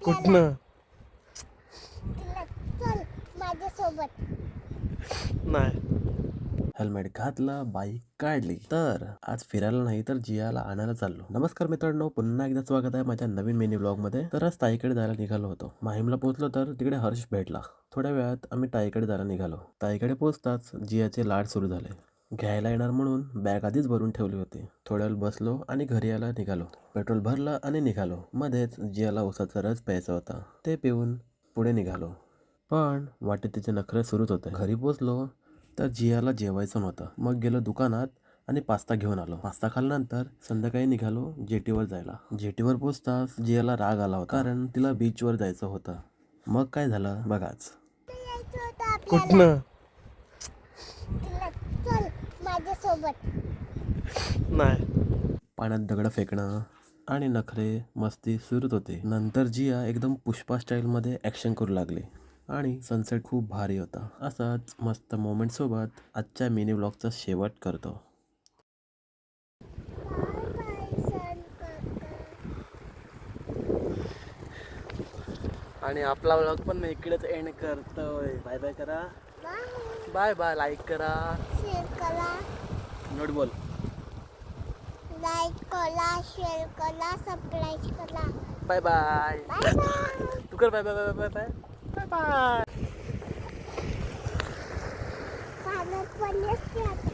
कुठनं चल माझ्यासोबत. नाही. हेल्मेट घातलं, बाईक काढली. तर आज फिरायला नाही तर जियाला आणायला चाललो. नमस्कार मित्रांनो, पुन्हा एकदा स्वागत आहे माझ्या नवीन मिनी ब्लॉग मध्ये. तर आज ताईकडे जायला निघालो होतो. माहीमला पोहोचलो तर तिकडे हर्ष भेटला. थोड्या वेळात आम्ही ताईकडे जायला निघालो. ताईकडे पोहोचताच जियाचे लाड सुरू झाले. घ्यायला येणार म्हणून बॅग आधीच भरून ठेवली होती. थोड्या वेळ बसलो आणि घरी यायला निघालो. पेट्रोल भरलं आणि निघालो. मध्येच जियाला उसाचा रस प्यायचा होता. ते पिऊन पुढे निघालो. पण वाटेत तिचे नखरे सुरूच होते. घरी पोचलो तर जियाला जेवायचं नव्हतं. मग गेलो दुकानात आणि पास्ता घेऊन आलो. पास्ता खाल्ल्यानंतर संध्याकाळी निघालो जेटीवर जायला. जेटीवर पोचताच जियाला राग आला होता, कारण तिला बीचवर जायचं होतं. मग काय झालं बघाच. यायचं होतं आपल्याला. कुठनं चल माझ्यासोबत. नाही. पाण्यात दगड फेकणं आणि नखरे मस्ती सुरूच होते. नंतर जिया एकदम पुष्पा स्टाईलमध्ये ॲक्शन करू लागली आणि सनसेट खूप भारी होता. असाच मस्त मोमेंट सोबत आजच्या मिनी व्लॉगचा शेवट करतो. आणि आपला व्लॉग पण इकडेच एंड करतोय. बाय बाय करा. Bye bye. लाईक करा. शेअर करा, नोट बोल. लाईक करा, शेअर करा, सबस्क्राईब करा. Bye bye. Bye bye. तू कर bye bye bye bye bye bye bye. पाण्यात पण येते आता.